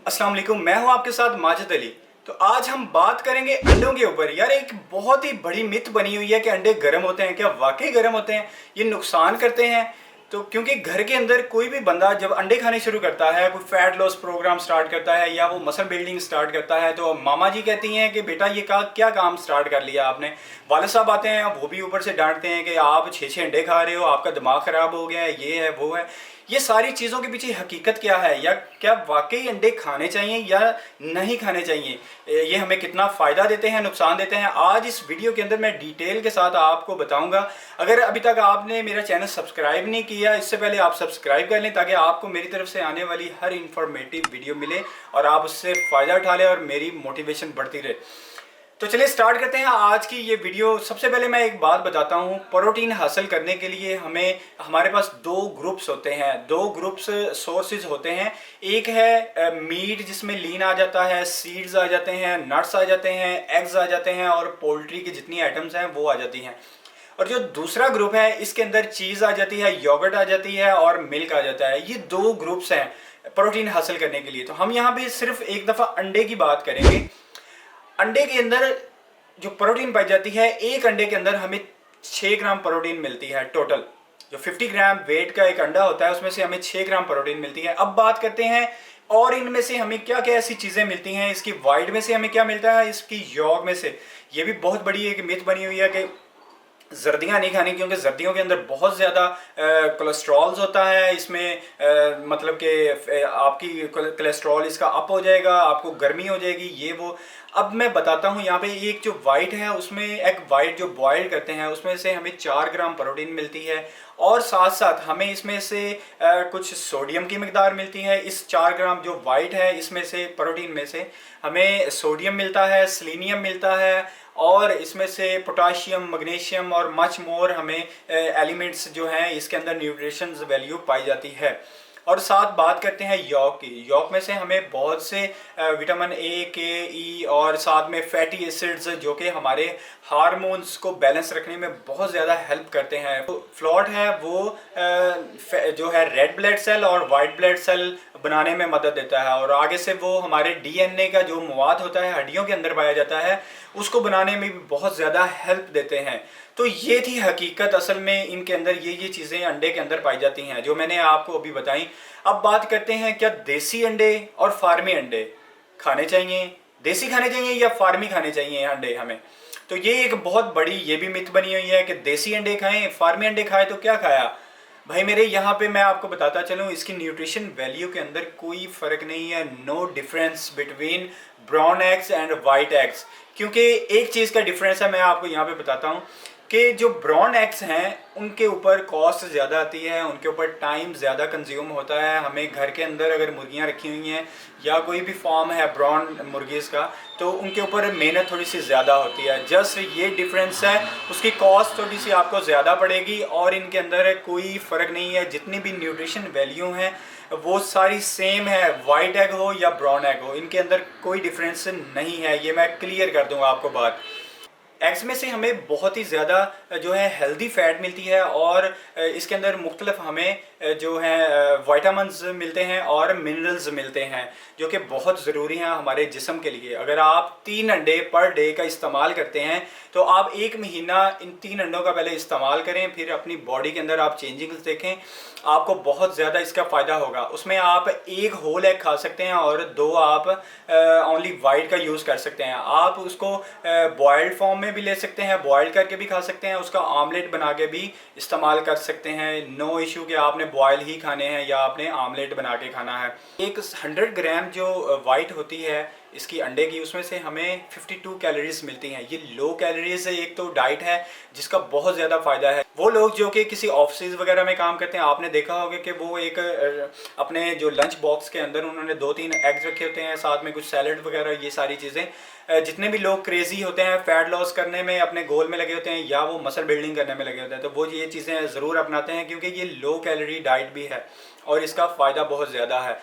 अस्सलाम वालेकुम, मैं हूं आपके साथ माजिद अली। तो आज हम बात करेंगे अंडों के ऊपर। यार एक बहुत ही बड़ी मिथ बनी हुई है कि अंडे गर्म होते हैं। क्या वाकई गर्म होते हैं? ये नुकसान करते हैं? तो क्योंकि घर के अंदर कोई भी बंदा जब अंडे खाने शुरू करता है, कोई फैट लॉस प्रोग्राम स्टार्ट करता है या वो मसल बिल्डिंग स्टार्ट करता है, तो मामा जी कहती हैं कि बेटा ये क्या काम स्टार्ट कर लिया आपने। वाले साहब आते हैं, वो भी ऊपर से डांटते हैं कि आप 6-6 अंडे खा रहे हो, आपका दिमाग ख़राब हो गया है, ये है वो है। ये सारी चीज़ों के पीछे हकीकत क्या है, या क्या वाकई अंडे खाने चाहिए या नहीं खाने चाहिए, ये हमें कितना फ़ायदा देते हैं, नुकसान देते हैं, आज इस वीडियो के अंदर मैं डिटेल के साथ आपको बताऊंगा। अगर अभी तक आपने मेरा चैनल सब्सक्राइब नहीं किया, इससे पहले आप सब्सक्राइब कर लें ताकि आपको मेरी तरफ से आने वाली हर इंफॉर्मेटिव वीडियो मिले और आप उससे फ़ायदा उठा लें और मेरी मोटिवेशन बढ़ती रहे। तो चलिए स्टार्ट करते हैं आज की ये वीडियो। सबसे पहले मैं एक बात बताता हूँ, प्रोटीन हासिल करने के लिए हमारे पास दो ग्रुप्स होते हैं, दो ग्रुप्स सोर्सेज होते हैं। एक है मीट जिसमें लीन आ जाता है, सीड्स आ जाते हैं, नट्स आ जाते हैं, एग्स आ जाते हैं और पोल्ट्री की जितनी आइटम्स हैं वो आ जाती हैं। और जो दूसरा ग्रुप है इसके अंदर चीज़ आ जाती है, योगर्ट आ जाती है और मिल्क आ जाता है। ये दो ग्रुप्स हैं प्रोटीन हासिल करने के लिए। तो हम यहाँ पे सिर्फ एक दफ़ा अंडे की बात करेंगे। अंडे के अंदर जो प्रोटीन पाई जाती है, एक अंडे के अंदर हमें 6 ग्राम प्रोटीन मिलती है टोटल। जो 50 ग्राम वेट का एक अंडा होता है उसमें से हमें 6 ग्राम प्रोटीन मिलती है। अब बात करते हैं और इनमें से हमें क्या क्या ऐसी चीज़ें मिलती हैं। इसकी वाइट में से हमें क्या मिलता है, इसकी यॉग में से। ये भी बहुत बड़ी एक मिथ बनी हुई है कि जर्दियाँ नहीं खानी, क्योंकि जर्दियों के अंदर बहुत ज़्यादा कोलेस्ट्रॉल्स होता है। इसमें मतलब कि आपकी कोलेस्ट्रॉल इसका अप हो जाएगा, आपको गर्मी हो जाएगी, ये वो। अब मैं बताता हूँ यहाँ पे एक जो वाइट है उसमें एग वाइट जो बॉयल करते हैं उसमें से हमें 4 ग्राम प्रोटीन मिलती है और साथ साथ हमें इसमें से कुछ सोडियम की मिकदार मिलती है। इस 4 ग्राम जो वाइट है इसमें से प्रोटीन में से हमें सोडियम मिलता है, सेलेनियम मिलता है और इसमें से पोटाशियम, मैग्नीशियम और मच मोर हमें एलिमेंट्स जो हैं इसके अंदर न्यूट्रिशंस वैल्यू पाई जाती है। और साथ बात करते हैं यॉक की। यॉक में से हमें बहुत से विटामिन ए, के, ई और साथ में फैटी एसिड्स जो कि हमारे हार्मोन्स को बैलेंस रखने में बहुत ज़्यादा हेल्प करते हैं। तो फ्लॉट है वो जो है रेड ब्लड सेल और वाइट ब्लड सेल बनाने में मदद देता है और आगे से वो हमारे डीएनए का जो मवाद होता है हड्डियों के अंदर पाया जाता है उसको बनाने में भी बहुत ज़्यादा हेल्प देते हैं। तो ये थी हकीकत। असल में इनके अंदर ये चीज़ें अंडे के अंदर पाई जाती हैं जो मैंने आपको अभी बताई। अब बात करते हैं क्या देसी अंडे और फार्मी अंडे खाने चाहिए, देसी खाने चाहिए या फार्मी खाने चाहिए अंडे हमें। तो ये एक बहुत बड़ी ये भी मिथ बनी हुई है कि देसी अंडे खाएं, फार्मी अंडे खाएं तो क्या खाया। भाई मेरे यहाँ पे मैं आपको बताता चलूँ, इसकी न्यूट्रिशन वैल्यू के अंदर कोई फ़र्क नहीं है। No difference between brown eggs and white eggs. क्योंकि एक चीज़ का डिफरेंस है, मैं आपको यहाँ पे बताता हूँ कि जो ब्राउन एग्स हैं उनके ऊपर कॉस्ट ज़्यादा आती है, उनके ऊपर टाइम ज़्यादा कंज्यूम होता है। हमें घर के अंदर अगर मुर्गियाँ रखी हुई हैं या कोई भी फार्म है ब्राउन मुर्गीज़ का, तो उनके ऊपर मेहनत थोड़ी सी ज़्यादा होती है। जस्ट ये डिफरेंस है, उसकी कॉस्ट थोड़ी सी आपको ज़्यादा पड़ेगी और इनके अंदर कोई फ़र्क नहीं है। जितनी भी न्यूट्रिशन वैल्यू हैं वो सारी सेम है, वाइट एग हो या ब्राउन एग हो, इनके अंदर कोई डिफरेंस नहीं है। ये मैं क्लियर कर दूँगा आपको बात। एग्स में से हमें बहुत ही ज़्यादा जो है हेल्दी फैट मिलती है और इसके अंदर मुख्तलिफ हमें जो है वाइटामिन्स मिलते हैं और मिनरल्स मिलते हैं जो कि बहुत ज़रूरी हैं हमारे जिस्म के लिए। अगर आप 3 अंडे पर डे का इस्तेमाल करते हैं तो आप 1 महीना इन 3 अंडों का पहले इस्तेमाल करें, फिर अपनी बॉडी के अंदर आप चेंजिंग्स देखें, आपको बहुत ज़्यादा इसका फ़ायदा होगा। उसमें आप 1 होल एग खा सकते हैं और 2 आप ओनली वाइट का यूज़ कर सकते हैं। आप उसको बॉयल्ड फॉर्म में भी ले सकते हैं, बॉयल करके भी खा सकते हैं, उसका आमलेट बना के भी इस्तेमाल कर सकते हैं। नो इशू कि आपने बॉयल ही खाने हैं या आपने आमलेट बना के खाना है। एक 100 ग्राम जो वाइट होती है इसकी अंडे की, उसमें से हमें 52 कैलोरीज मिलती हैं। ये लो कैलोरीज है, एक तो डाइट है जिसका बहुत ज़्यादा फ़ायदा है। वो लोग जो कि किसी ऑफिस वगैरह में काम करते हैं, आपने देखा होगा कि वो एक अपने जो लंच बॉक्स के अंदर उन्होंने 2-3 एग्स रखे होते हैं, साथ में कुछ सैलड वगैरह, ये सारी चीज़ें। जितने भी लोग क्रेजी होते हैं फैट लॉस करने में, अपने गोल में लगे होते हैं या वो मसल बिल्डिंग करने में लगे होते हैं, तो वो ये चीज़ें ज़रूर अपनाते हैं क्योंकि ये लो कैलोरी डाइट भी है और इसका फ़ायदा बहुत ज़्यादा है।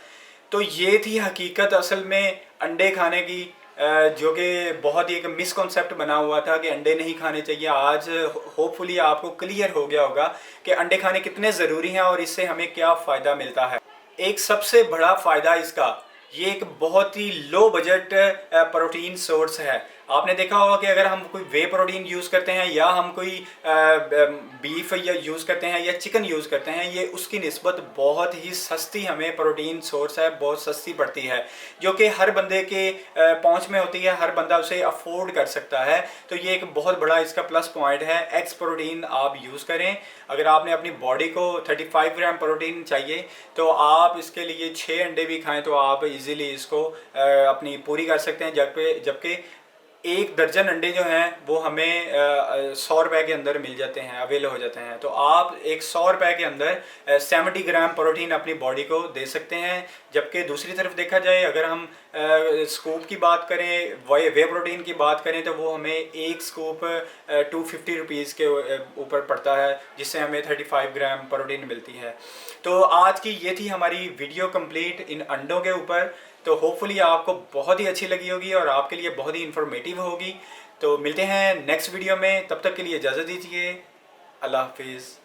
तो ये थी हकीकत असल में अंडे खाने की, जो कि बहुत ही एक मिसकॉन्सेप्ट बना हुआ था कि अंडे नहीं खाने चाहिए। आज होपफुली आपको क्लियर हो गया होगा कि अंडे खाने कितने ज़रूरी हैं और इससे हमें क्या फ़ायदा मिलता है। एक सबसे बड़ा फ़ायदा इसका ये एक बहुत ही लो बजट प्रोटीन सोर्स है। आपने देखा होगा कि अगर हम कोई वे प्रोटीन यूज़ करते हैं या हम कोई बीफ या यूज़ करते हैं या चिकन यूज़ करते हैं, ये उसकी निस्बत बहुत ही सस्ती हमें प्रोटीन सोर्स है, बहुत सस्ती पड़ती है, जो कि हर बंदे के पहुंच में होती है, हर बंदा उसे अफोर्ड कर सकता है। तो ये एक बहुत बड़ा इसका प्लस पॉइंट है। एग्स प्रोटीन आप यूज़ करें। अगर आपने अपनी बॉडी को 35 ग्राम प्रोटीन चाहिए तो आप इसके लिए 6 अंडे भी खाएं तो आप इजीली इसको अपनी पूरी कर सकते हैं। जबकि 1 दर्जन अंडे जो हैं वो हमें 100 रुपए के अंदर मिल जाते हैं, अवेल हो जाते हैं। तो आप एक 100 रुपए के अंदर 70 ग्राम प्रोटीन अपनी बॉडी को दे सकते हैं। जबकि दूसरी तरफ देखा जाए, अगर हम स्कूप की बात करें, वे प्रोटीन की बात करें, तो वो हमें एक स्कूप 250 रुपीज़ के ऊपर पड़ता है, जिससे हमें 35 ग्राम प्रोटीन मिलती है। तो आज की ये थी हमारी वीडियो कंप्लीट इन अंडों के ऊपर। तो होपफुली आपको बहुत ही अच्छी लगी होगी और आपके लिए बहुत ही इन्फॉर्मेटिव होगी। तो मिलते हैं नेक्स्ट वीडियो में, तब तक के लिए इजाज़त दीजिए। अल्लाह हाफिज़।